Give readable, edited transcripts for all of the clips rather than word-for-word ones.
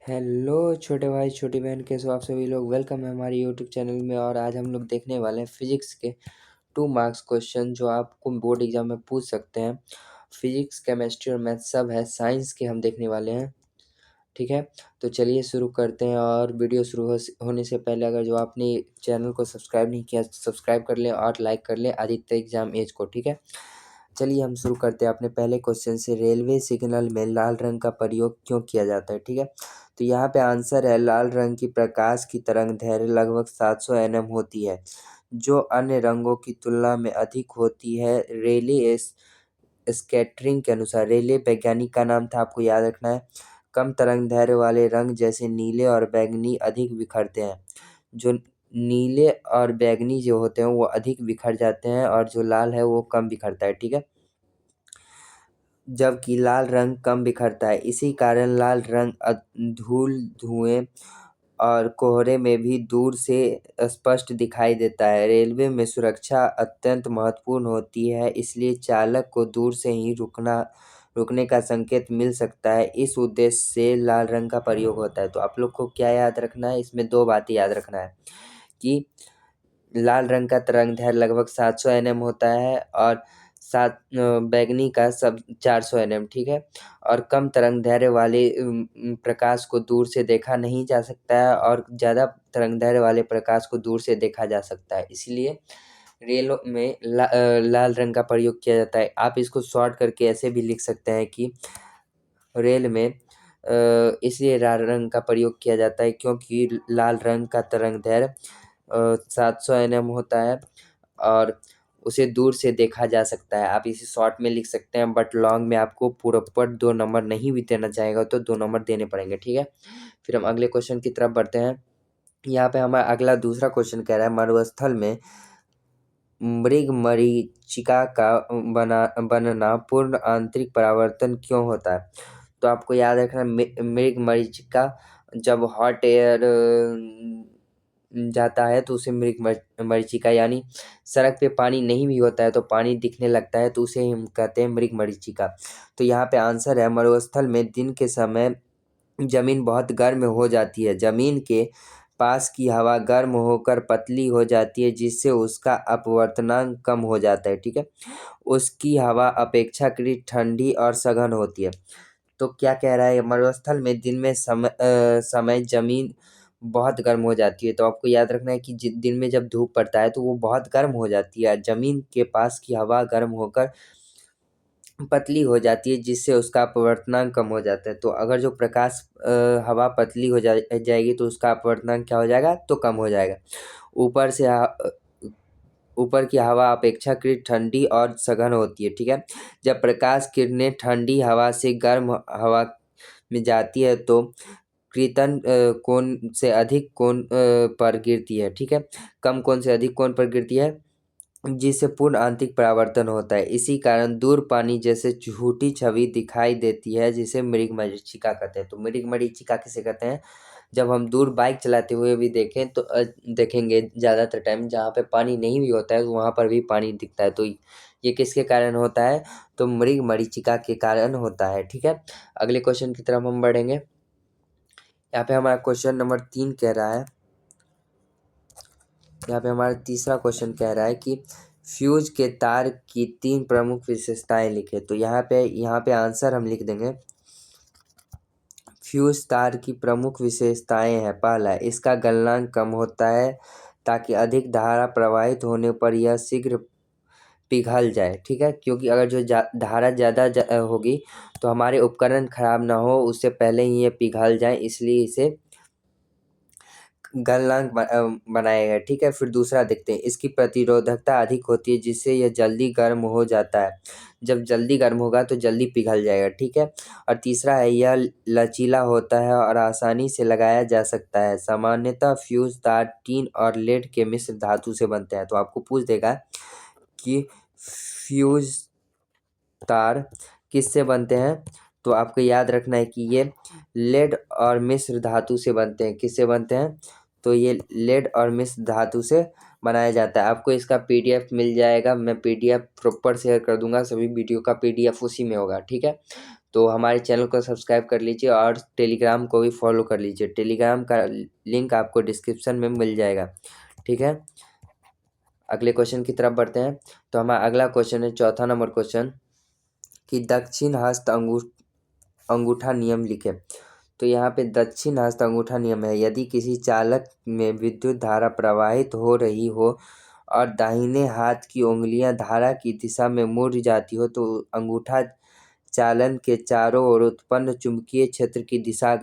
Hello छोटे भाई छोटी बहन, कैसे हो आप सभी लोग। वेलकम है हमारे यूट्यूब चैनल में। और आज हम लोग देखने वाले हैं फिजिक्स के 2 मार्क्स क्वेश्चन जो आपको बोर्ड एग्जाम में पूछ सकते हैं। फिजिक्स केमिस्ट्री और मैथ सब है, साइंस के हम देखने वाले हैं। ठीक है, तो चलिए शुरू करते हैं। और वीडियो शुरू होने से पहले अगर जो आपने चैनल को सब्सक्राइब नहीं किया तो सब्सक्राइब कर लें और लाइक कर लें आदित्य एग्जाम एज को। ठीक है, चलिए हम शुरू करते हैं अपने पहले क्वेश्चन से। रेलवे सिग्नल में लाल रंग का प्रयोग क्यों किया जाता है। ठीक है, तो यहाँ पे आंसर है लाल रंग की प्रकाश की तरंग दैर्घ्य लगभग 700 nm होती है, जो अन्य रंगों की तुलना में अधिक होती है। रेले स्कैटरिंग के अनुसार, रेले वैज्ञानिक का नाम था, आपको याद रखना है। कम तरंग दैर्घ्य वाले रंग जैसे नीले और बैंगनी अधिक बिखरते हैं। जो नीले और बैंगनी जो होते हैं वो अधिक बिखर जाते हैं और जो लाल है वो कम बिखरता है। ठीक है, जबकि लाल रंग कम बिखरता है। इसी कारण लाल रंग धूल, धुएं और कोहरे में भी दूर से स्पष्ट दिखाई देता है। रेलवे में सुरक्षा अत्यंत महत्वपूर्ण होती है, इसलिए चालक को दूर से ही रुकने का संकेत मिल सकता है। इस उद्देश्य से लाल रंग का प्रयोग होता है। तो आप लोग को क्या याद रखना है, इसमें 2 बातें याद रखना है कि लाल रंग का तरंगदैर्घ्य लगभग 700 nm होता है और बैंगनी का सब 400 nm। ठीक है, और कम तरंगदैर्घ्य वाले प्रकाश को दूर से देखा नहीं जा सकता है और ज़्यादा तरंगदैर्घ्य वाले प्रकाश को दूर से देखा जा सकता है। इसलिए रेलों में लाल रंग का प्रयोग किया जाता है। आप इसको शॉर्ट करके ऐसे भी लिख सकते हैं कि रेल में इसलिए लाल रंग का प्रयोग किया जाता है क्योंकि लाल रंग का तरंगदैर्घ्य 700 nm होता है और उसे दूर से देखा जा सकता है। आप इसे शॉर्ट में लिख सकते हैं, बट लॉन्ग में आपको प्रॉपर 2 नंबर नहीं भी देना चाहेगा तो 2 नंबर देने पड़ेंगे। ठीक है, फिर हम अगले क्वेश्चन की तरफ बढ़ते हैं। यहाँ पे हमारा अगला दूसरा क्वेश्चन कह रहा है मरुस्थल में मृगमरीचिका का बनना पूर्ण आंतरिक परावर्तन क्यों होता है। तो आपको याद रखना, मृगमरीचिका जब हॉट एयर जाता है तो उसे मरीचिका, यानी सड़क पे पानी नहीं भी होता है तो पानी दिखने लगता है तो उसे हम कहते हैं मृगमरीचिका। तो यहाँ पे आंसर है मरुस्थल में दिन के समय जमीन बहुत गर्म हो जाती है। जमीन के पास की हवा गर्म होकर पतली हो जाती है, जिससे उसका अपवर्तनांक कम हो जाता है। ठीक है, उसकी हवा अपेक्षाकृत ठंडी और सघन होती है। तो क्या कह रहा है, मरुस्थल में दिन में समय जमीन बहुत गर्म हो जाती है। तो आपको याद रखना है कि दिन में जब धूप पड़ता है तो वो बहुत गर्म हो जाती है। जमीन के पास की हवा गर्म होकर पतली हो जाती है, जिससे उसका अपवर्तनांक कम हो जाता है। तो अगर जो प्रकाश हवा पतली हो जाएगी तो उसका अपवर्तनांक क्या हो जाएगा, तो कम हो जाएगा। ऊपर से ऊपर की हवा अपेक्षाकृत ठंडी और सघन होती है। ठीक है, जब प्रकाश किरणें ठंडी हवा से गर्म हवा में जाती है तो कृतन कोण से अधिक कोण पर गिरती है। ठीक है, कम कोण से अधिक कोण पर गिरती है, जिससे पूर्ण आंतरिक परावर्तन होता है। इसी कारण दूर पानी जैसे झूठी छवि दिखाई देती है, जिसे मृगमरीचिका कहते हैं। तो मृगमरीचिका किसे कहते हैं, जब हम दूर बाइक चलाते हुए भी देखें तो देखेंगे ज़्यादातर टाइम जहाँ पे पानी नहीं भी होता है तो वहाँ पर भी पानी दिखता है। तो ये किसके कारण होता है, तो मृगमरीचिका के कारण होता है। ठीक है, अगले क्वेश्चन की तरफ हम बढ़ेंगे। यहाँ पे हमारा क्वेश्चन नंबर 3 कह रहा है, यहाँ पे हमारा तीसरा क्वेश्चन कह रहा है कि फ्यूज के तार की 3 प्रमुख विशेषताएं लिखे। तो यहाँ पे आंसर हम लिख देंगे। फ्यूज तार की प्रमुख विशेषताएं हैं, पहला, इसका गलनांक कम होता है ताकि अधिक धारा प्रवाहित होने पर यह शीघ्र पिघल जाए। ठीक है, क्योंकि अगर जो धारा ज़्यादा होगी तो हमारे उपकरण खराब ना हो उससे पहले ही ये पिघल जाए, इसलिए इसे गलनांक बनाया गया। ठीक है, फिर दूसरा देखते हैं, इसकी प्रतिरोधकता अधिक होती है, जिससे यह जल्दी गर्म हो जाता है। जब जल्दी गर्म होगा तो जल्दी पिघल जाएगा। ठीक है, और तीसरा है, यह लचीला होता है और आसानी से लगाया जा सकता है। सामान्यतः फ्यूज तार टीन और लेड के मिश्र धातु से बनते हैं। तो आपको पूछ देगा कि फ्यूज तार किससे बनते हैं, तो आपको याद रखना है कि ये लेड और मिश्र धातु से बनते हैं। किससे बनते हैं, तो ये लेड और मिश्र धातु से बनाया जाता है। आपको इसका पीडीएफ मिल जाएगा, मैं पीडीएफ प्रॉपर शेयर कर दूंगा, सभी वीडियो का पीडीएफ उसी में होगा। ठीक है, तो हमारे चैनल को सब्सक्राइब कर लीजिए और टेलीग्राम को भी फॉलो कर लीजिए। टेलीग्राम का लिंक आपको डिस्क्रिप्शन में मिल जाएगा। ठीक है, अगले क्वेश्चन की तरफ बढ़ते हैं। तो हमारा अगला क्वेश्चन है, चौथा नंबर क्वेश्चन, कि दक्षिण हस्त अंगूठा नियम लिखे। तो यहाँ पे दक्षिण हस्त अंगूठा नियम है, यदि किसी चालक में विद्युत धारा प्रवाहित हो रही हो और दाहिने हाथ की उंगलियां धारा की दिशा में मुड़ जाती हो तो अंगूठा चालन के चारों ओर उत्पन्न चुंबकीय क्षेत्र की दिशा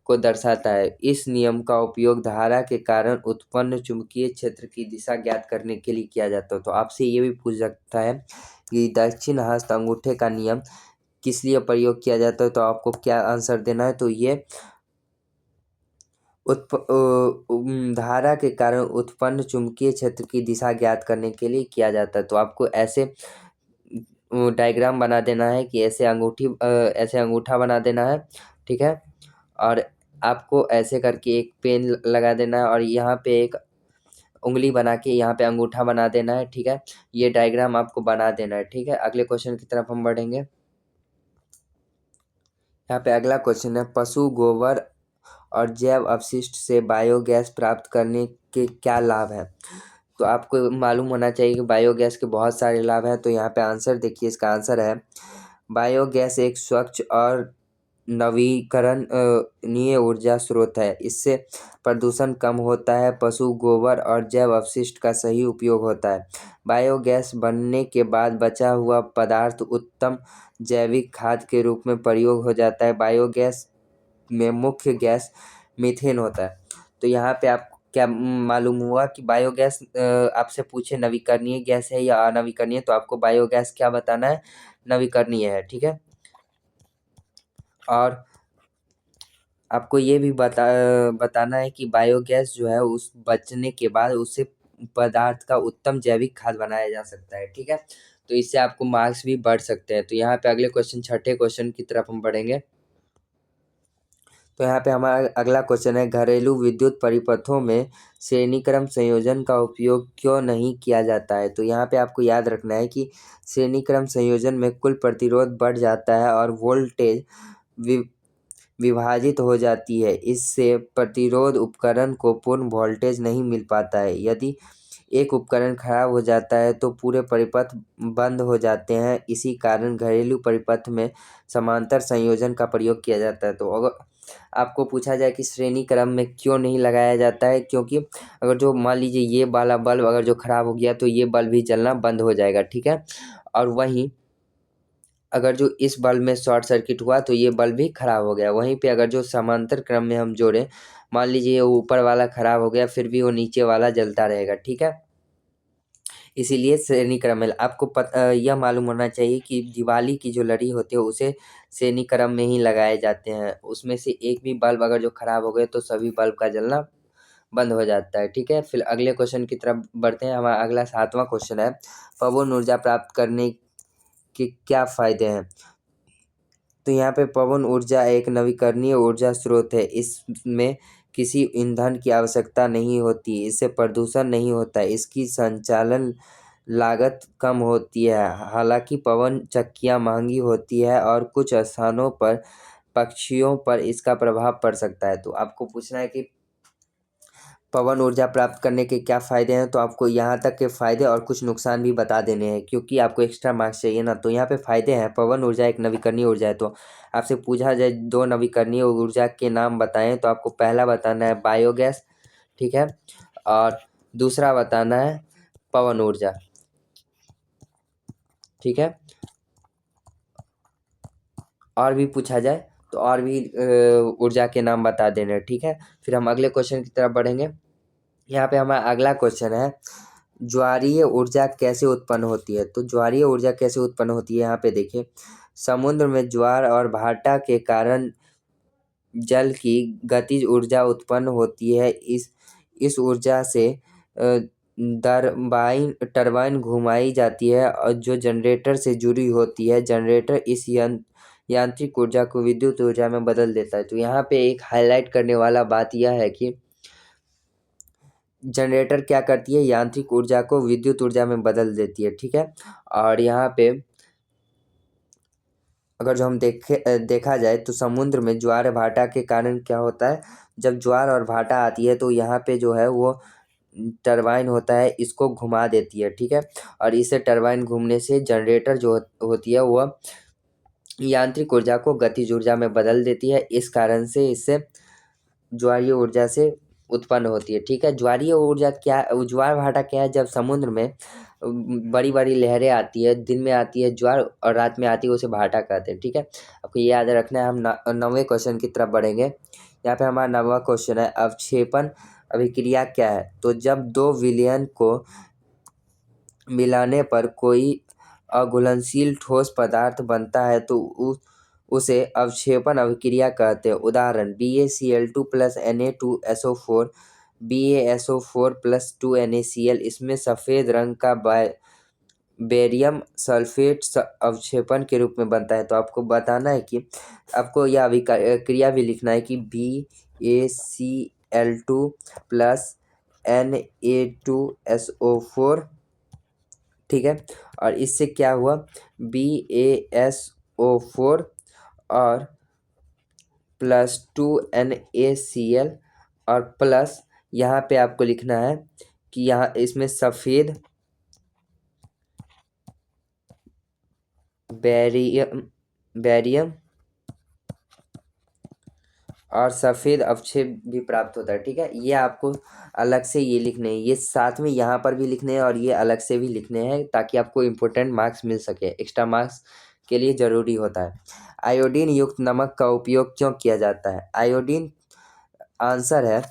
को दर्शाता है। इस नियम का उपयोग धारा के कारण उत्पन्न चुंबकीय क्षेत्र की दिशा ज्ञात करने के लिए किया जाता है। तो आपसे ये भी पूछ सकता है कि दक्षिण हस्त अंगूठे का नियम किस लिए प्रयोग किया जाता है, तो आपको क्या आंसर देना है। तो ये धारा के कारण उत्पन्न चुंबकीय क्षेत्र की दिशा ज्ञात करने के लिए किया जाता है। तो आपको ऐसे डायग्राम बना देना है कि ऐसे अंगूठा बना देना है। ठीक है, और आपको ऐसे करके एक पेन लगा देना है और यहाँ पे एक उंगली बना के यहाँ पे अंगूठा बना देना है। ठीक है, ये डायग्राम आपको बना देना है। ठीक है, अगले क्वेश्चन की तरफ हम बढ़ेंगे। यहाँ पे अगला क्वेश्चन है, पशु गोबर और जैव अपशिष्ट से बायोगैस प्राप्त करने के क्या लाभ है। तो आपको मालूम होना चाहिए कि बायोगैस के बहुत सारे लाभ हैं। तो यहाँ पे आंसर देखिए, इसका आंसर है, बायोगैस एक स्वच्छ और नवीकरणीय ऊर्जा स्रोत है। इससे प्रदूषण कम होता है, पशु गोबर और जैव अपशिष्ट का सही उपयोग होता है। बायोगैस बनने के बाद बचा हुआ पदार्थ उत्तम जैविक खाद के रूप में प्रयोग हो जाता है। बायोगैस में मुख्य गैस मीथेन होता है। तो यहाँ पे आप क्या मालूम हुआ कि बायोगैस आपसे पूछे नवीकरणीय गैस है या अनवीकरणीय, तो आपको बायोगैस क्या बताना है, नवीकरणीय है। ठीक है, और आपको ये भी बताना है कि बायोगैस जो है उस बचने के बाद उससे पदार्थ का उत्तम जैविक खाद बनाया जा सकता है। ठीक है, तो इससे आपको मार्क्स भी बढ़ सकते हैं। तो यहाँ पे अगले क्वेश्चन, छठे क्वेश्चन की तरफ हम बढ़ेंगे। तो यहाँ पे हमारा अगला क्वेश्चन है, घरेलू विद्युत परिपथों में श्रेणीक्रम संयोजन का उपयोग क्यों नहीं किया जाता है। तो यहाँ पे आपको याद रखना है कि श्रेणीक्रम संयोजन में कुल प्रतिरोध बढ़ जाता है और वोल्टेज विभाजित हो जाती है। इससे प्रतिरोध उपकरण को पूर्ण वोल्टेज नहीं मिल पाता है। यदि एक उपकरण खराब हो जाता है तो पूरे परिपथ बंद हो जाते हैं। इसी कारण घरेलू परिपथ में समांतर संयोजन का प्रयोग किया जाता है। तो अगर आपको पूछा जाए कि श्रेणी क्रम में क्यों नहीं लगाया जाता है, क्योंकि अगर जो मान लीजिए ये वाला बल्ब अगर जो खराब हो गया तो ये बल्ब भी जलना बंद हो जाएगा। ठीक है, और वहीं अगर जो इस बल्ब में शॉर्ट सर्किट हुआ तो ये बल्ब भी खराब हो गया। वहीं पे अगर जो समांतर क्रम में हम जोड़ें, मान लीजिए वो ऊपर वाला खराब हो गया फिर भी वो नीचे वाला जलता रहेगा। ठीक है, इसीलिए श्रेणी क्रम में आपको यह मालूम होना चाहिए कि दिवाली की जो लड़ी होती है उसे श्रेणी क्रम में ही लगाए जाते हैं। उसमें से एक भी बल्ब अगर जो खराब हो गए तो सभी बल्ब का जलना बंद हो जाता है। ठीक है, फिर अगले क्वेश्चन की तरफ बढ़ते हैं। हमारा अगला सातवां क्वेश्चन है, पवन ऊर्जा प्राप्त करने के क्या फायदे हैं। तो यहाँ पे पवन ऊर्जा एक नवीकरणीय ऊर्जा स्रोत है। इसमें किसी ईंधन की आवश्यकता नहीं होती, इससे प्रदूषण नहीं होता, इसकी संचालन लागत कम होती है। हालांकि पवन चक्कियाँ महंगी होती है और कुछ स्थानों पर पक्षियों पर इसका प्रभाव पड़ सकता है। तो आपको पूछना है कि पवन ऊर्जा प्राप्त करने के क्या फ़ायदे हैं। तो आपको यहाँ तक के फ़ायदे और कुछ नुकसान भी बता देने हैं, क्योंकि आपको एक्स्ट्रा मार्क्स चाहिए ना। तो यहाँ पे फ़ायदे हैं, पवन ऊर्जा एक नवीकरणीय ऊर्जा है। तो आपसे पूछा जाए दो नवीकरणीय ऊर्जा के नाम बताएं, तो आपको पहला बताना है बायोगैस। ठीक है, और दूसरा बताना है पवन ऊर्जा। ठीक है, और भी पूछा जाए तो और भी ऊर्जा के नाम बता देना। ठीक है, फिर हम अगले क्वेश्चन की तरफ बढ़ेंगे। यहाँ पे हमारा अगला क्वेश्चन है, ज्वारीय ऊर्जा कैसे उत्पन्न होती है। तो ज्वारीय ऊर्जा कैसे उत्पन्न होती है, यहाँ पे देखिए, समुद्र में ज्वार और भाटा के कारण जल की गतिज ऊर्जा उत्पन्न होती है। इस ऊर्जा से टरबाइन घुमाई जाती है और जो जनरेटर से जुड़ी होती है। जनरेटर इस यांत्रिक ऊर्जा को विद्युत ऊर्जा में बदल देता है। तो यहाँ पे एक हाईलाइट करने वाला बात यह है कि जनरेटर क्या करती है, यांत्रिक ऊर्जा को विद्युत ऊर्जा में बदल देती है। ठीक है, और यहाँ पे अगर जो हम देखा जाए तो समुद्र में ज्वार भाटा के कारण क्या होता है, जब ज्वार और भाटा आती है तो यहाँ पे जो है वो टरबाइन होता है, इसको घुमा देती है, ठीक है। और इसे टरबाइन घूमने से जनरेटर जो होती है वह यांत्रिक ऊर्जा को गतिज ऊर्जा में बदल देती है। इस कारण से इससे ज्वारीय ऊर्जा से उत्पन्न होती है, ठीक है। ज्वारीय ऊर्जा क्या, ज्वार भाटा क्या है, जब समुद्र में बड़ी बड़ी लहरें आती है, दिन में आती है ज्वार और रात में आती है, उसे भाटा कहते हैं, ठीक है। आपको ये याद रखना है। हम 9वें क्वेश्चन की तरफ बढ़ेंगे। यहाँ पे हमारा 9वां क्वेश्चन है, अवक्षेपण अभिक्रिया क्या है। तो जब दो विलयन को मिलाने पर कोई अघुलनशील ठोस पदार्थ बनता है तो उसे अवक्षेपण अभिक्रिया कहते हैं। उदाहरण BaCl2 plus Na2SO4, BaSO4 plus 2NaCl। इसमें सफ़ेद रंग का बेरियम सल्फेट अवक्षेपण के रूप में बनता है। तो आपको बताना है कि आपको यह अभिक्रिया भी लिखना है कि BaCl2 प्लस Na2SO4, ठीक है। और इससे क्या हुआ, BaSO4 और प्लस 2NaCl और प्लस यहाँ पे आपको लिखना है कि यहाँ इसमें सफ़ेद बेरियम और सफ़ेद अवक्षेप भी प्राप्त होता है, ठीक है। ये आपको अलग से ये लिखने हैं, ये साथ में यहाँ पर भी लिखने हैं और ये अलग से भी लिखने हैं, ताकि आपको इम्पोर्टेंट मार्क्स मिल सके, एक्स्ट्रा मार्क्स के लिए ज़रूरी होता है। आयोडीन युक्त नमक का उपयोग क्यों किया जाता है। आयोडीन आंसर है,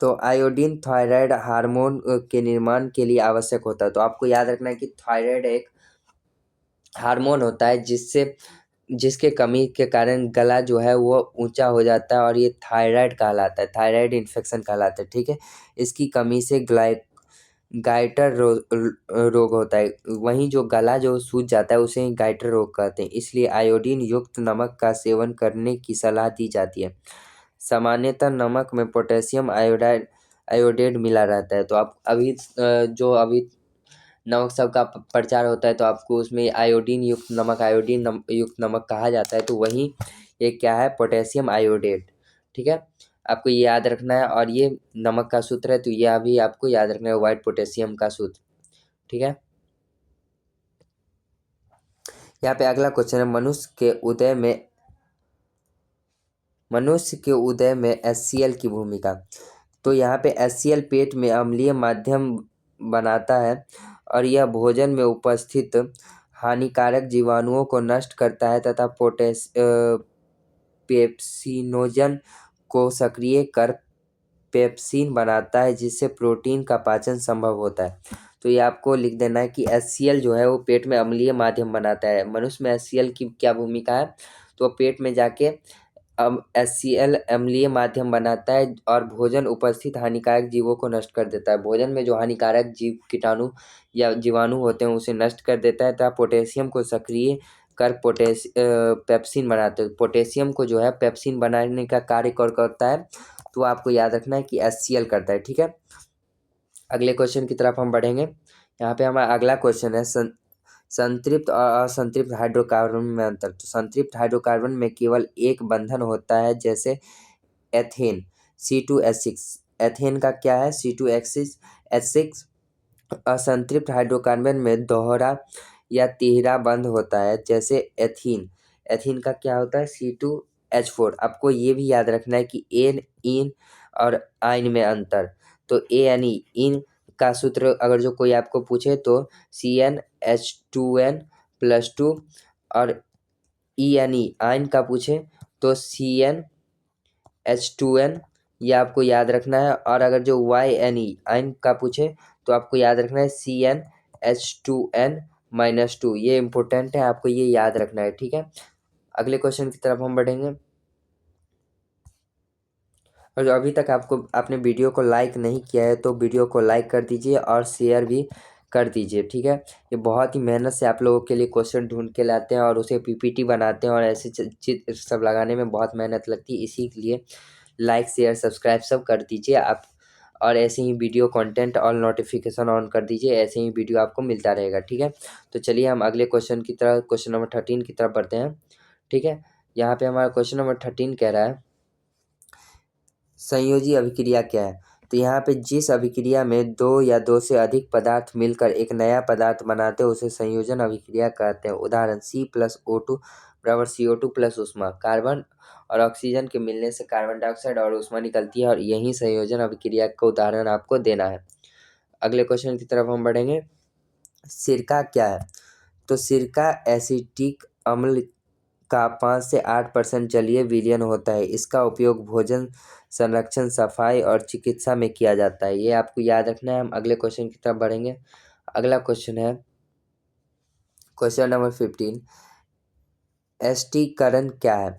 तो आयोडीन थायराइड हार्मोन के निर्माण के लिए आवश्यक होता है। तो आपको याद रखना है कि थायराइड एक हार्मोन होता है जिसके कमी के कारण गला जो है वो ऊंचा हो जाता है, और ये थायराइड कहलाता है, थायराइड इन्फेक्शन कहलाता है, ठीक है। इसकी कमी से गाइटर रोग होता है। वहीं जो गला जो सूज जाता है उसे गाइटर रोग कहते हैं। इसलिए आयोडीन युक्त नमक का सेवन करने की सलाह दी जाती है। सामान्यतः नमक में पोटेशियम आयोडेट मिला रहता है। तो आप अभी नमक सब का प्रचार होता है तो आपको उसमें आयोडीन युक्त नमक कहा जाता है। तो वही ये क्या है, पोटेशियम आयोडेट, ठीक है। आपको ये याद रखना है। और ये नमक का सूत्र है, तो यह भी आपको याद रखना है, व्हाइट पोटेशियम का सूत्र, ठीक है। यहाँ पे अगला क्वेश्चन है, मनुष्य के उदय में HCl की भूमिका। तो यहाँ पे HCl पेट में अम्लीय माध्यम बनाता है और यह भोजन में उपस्थित हानिकारक जीवाणुओं को नष्ट करता है तथा पेप्सिनोजन को सक्रिय कर पेप्सिन बनाता है, जिससे प्रोटीन का पाचन संभव होता है। तो ये आपको लिख देना है कि HCl जो है वो पेट में अम्लीय माध्यम बनाता है। मनुष्य में HCl की क्या भूमिका है, तो पेट में जाके HCl अम्लीय माध्यम बनाता है और भोजन उपस्थित हानिकारक जीवों को नष्ट कर देता है। भोजन में जो हानिकारक जीव कीटाणु या जीवाणु होते हैं उसे नष्ट कर देता है तथा पोटेशियम को सक्रिय कर पेप्सिन बनाते हैं। पोटेशियम को जो है पेप्सिन बनाने का कार्य करता है। तो आपको याद रखना है कि HCl करता है, ठीक है। अगले क्वेश्चन की तरफ हम बढ़ेंगे। यहाँ पे हमारा अगला क्वेश्चन है, संतृप्त और असंतृप्त हाइड्रोकार्बन में अंतर। तो संतृप्त हाइड्रोकार्बन में केवल एक बंधन होता है, जैसे एथेन C2H6। एथेन का क्या है, C2H6। असंतृप्त हाइड्रोकार्बन में दोहरा या तिहरा बंध होता है, जैसे एथीन। एथीन का क्या होता है, C2H4। आपको ये भी याद रखना है कि एन, इन और आइन में अंतर। तो ANE इन का सूत्र अगर जो कोई आपको पूछे तो CnH2n+2, और ENE आइन का पूछे तो CnH2n, ये आपको याद रखना है। और अगर जो YNE आइन का पूछे तो आपको याद रखना है CnH2n-2। ये इम्पोर्टेंट है, आपको ये याद रखना है, ठीक है। अगले क्वेश्चन की तरफ हम बढ़ेंगे। और जो अभी तक आपने वीडियो को लाइक नहीं किया है तो वीडियो को लाइक कर दीजिए और शेयर भी कर दीजिए, ठीक है। ये बहुत ही मेहनत से आप लोगों के लिए क्वेश्चन ढूंढ के लाते हैं और उसे PPT बनाते हैं, और ऐसे चित्र सब लगाने में बहुत मेहनत लगती है। इसीलिए लाइक शेयर सब्सक्राइब सब कर दीजिए आप। और ऐसे ही वीडियो कंटेंट और नोटिफिकेशन ऑन कर दीजिए, ऐसे ही वीडियो आपको मिलता रहेगा। ठीक है, तो चलिए हम अगले क्वेश्चन की तरफ, क्वेश्चन नंबर 13 की तरफ बढ़ते हैं। ठीक है, यहाँ पे हमारा क्वेश्चन नंबर 13 कह रहा है संयोजी अभिक्रिया क्या है। तो यहाँ पे जिस अभिक्रिया में दो या दो से अधिक पदार्थ मिलकर एक नया पदार्थ बनाते हैं उसे संयोजन अभिक्रिया कहते हैं। उदाहरण C+O2 बराबर CO2 प्लस ऊष्मा। कार्बन और ऑक्सीजन के मिलने से कार्बन डाइऑक्साइड और ऊष्मा निकलती है और यही संयोजन अभिक्रिया का उदाहरण आपको देना है। अगले क्वेश्चन की तरफ हम बढ़ेंगे। सिरका क्या है। तो सिरका एसिटिक अम्ल का 5 से 8% जलीय विलयन होता है। इसका उपयोग भोजन संरक्षण, सफाई और चिकित्सा में किया जाता है। ये आपको याद रखना है। हम अगले क्वेश्चन की तरफ बढ़ेंगे। अगला क्वेश्चन है क्वेश्चन नंबर 15, एस्टिकरण क्या है।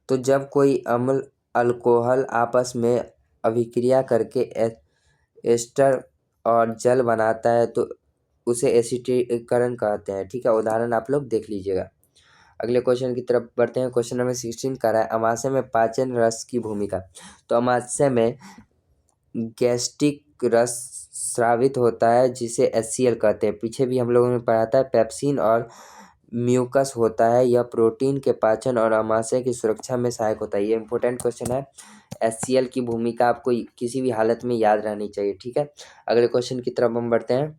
तो जब कोई अम्ल अल्कोहल आपस में अभिक्रिया करके एस्टर और जल बनाता है तो उसे एसिडीकरण कहते हैं। ठीक है, उदाहरण आप लोग देख लीजिएगा। अगले क्वेश्चन की तरफ बढ़ते हैं। क्वेश्चन नंबर 16 कर रहा है अमाशय में पाचन रस की भूमिका। तो अमाशय में गैस्ट्रिक रस स्रावित होता है जिसे HCl कहते हैं। पीछे भी हम लोगों ने पढ़ा था पेप्सिन और म्यूकस होता है। यह प्रोटीन के पाचन और अमाशय की सुरक्षा में सहायक होता है। ये इंपॉर्टेंट क्वेश्चन है। HCl की भूमिका आपको किसी भी हालत में याद रहनी चाहिए। ठीक है, अगले क्वेश्चन की तरफ हम बढ़ते हैं।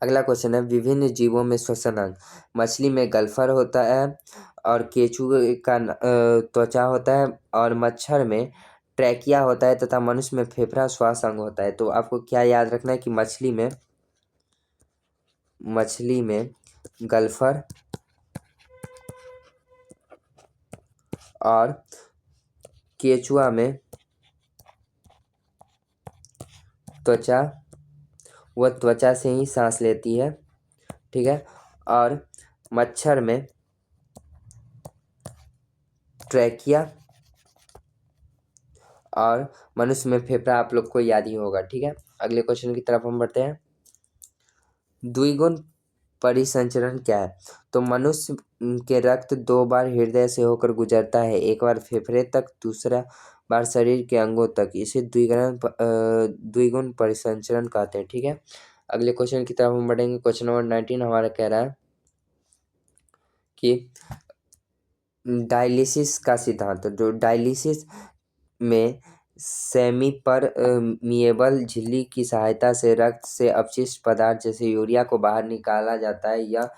अगला क्वेश्चन है विभिन्न जीवों में श्वसन अंग। मछली में गल्फर होता है और केंचुए का त्वचा होता है और मच्छर में ट्रैकिया होता है तथा मनुष्य में फेफड़ा श्वास अंग होता है। तो आपको क्या याद रखना है कि मछली में गल्फर और केंचुआ में त्वचा, वह त्वचा से ही सांस लेती है। ठीक है, और मच्छर में ट्रैकिया और मनुष्य में फेफड़ा आप लोग को याद ही होगा। ठीक है, अगले क्वेश्चन की तरफ हम बढ़ते हैं। द्विगुण परिसंचरण क्या है। तो मनुष्य के रक्त 2 बार हृदय से होकर गुजरता है, एक बार फेफड़े तक, दूसरा बार शरीर के अंगों तक। इसे द्विगुण परिसंचरण कहते हैं। ठीक है, अगले क्वेश्चन की तरफ हम बढ़ेंगे। क्वेश्चन नंबर 19 हमारा कह रहा है कि डायलिसिस का सिद्धांत। जो डायलिसिस में सेमी परमिएबल झिल्ली की सहायता से रक्त से अपशिष्ट पदार्थ जैसे यूरिया को बाहर निकाला जाता है। यह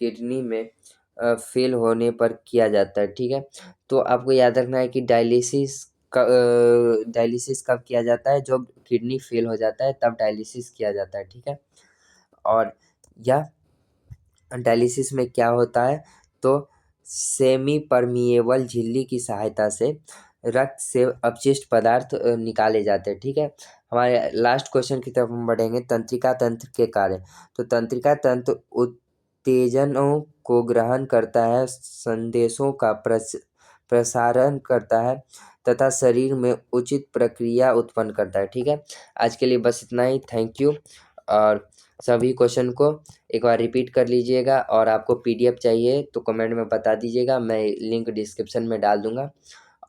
किडनी में फेल होने पर किया जाता है। ठीक है, तो आपको याद रखना है कि डायलिसिस कब किया जाता है, जब किडनी फेल हो जाता है तब डायलिसिस किया जाता है। ठीक है, और यह डायलिसिस में क्या होता है तो सेमी परमिएबल झिल्ली की सहायता से रक्त से अपशिष्ट पदार्थ निकाले जाते हैं। ठीक है, हमारे लास्ट क्वेश्चन की तरफ हम बढ़ेंगे। तंत्रिका तंत्र के कार्य। तो तंत्रिका तंत्र उत्तेजनों को ग्रहण करता है, संदेशों का प्रसारण करता है तथा शरीर में उचित प्रक्रिया उत्पन्न करता है। ठीक है, आज के लिए बस इतना ही। Thank you. और सभी क्वेश्चन को एक बार रिपीट कर लीजिएगा और आपको PDF चाहिए तो कमेंट में बता दीजिएगा, मैं लिंक डिस्क्रिप्शन में डाल दूंगा।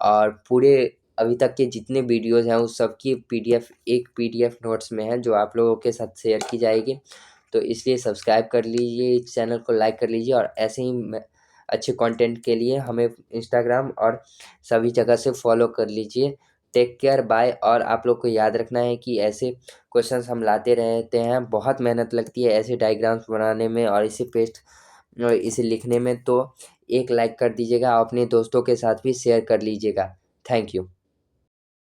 और पूरे अभी तक के जितने वीडियोज़ हैं उस सब की एक PDF नोट्स में है जो आप लोगों के साथ शेयर की जाएगी। तो इसलिए सब्सक्राइब कर लीजिए, इस चैनल को लाइक कर लीजिए और ऐसे ही अच्छे कंटेंट के लिए हमें इंस्टाग्राम और सभी जगह से फॉलो कर लीजिए। Take care, bye. और आप लोग को याद रखना है कि ऐसे क्वेश्चंस हम लाते रहते हैं, बहुत मेहनत लगती है ऐसे डायग्राम्स बनाने में और इसे लिखने में। तो एक लाइक कर दीजिएगा, अपने दोस्तों के साथ भी शेयर कर लीजिएगा। Thank you.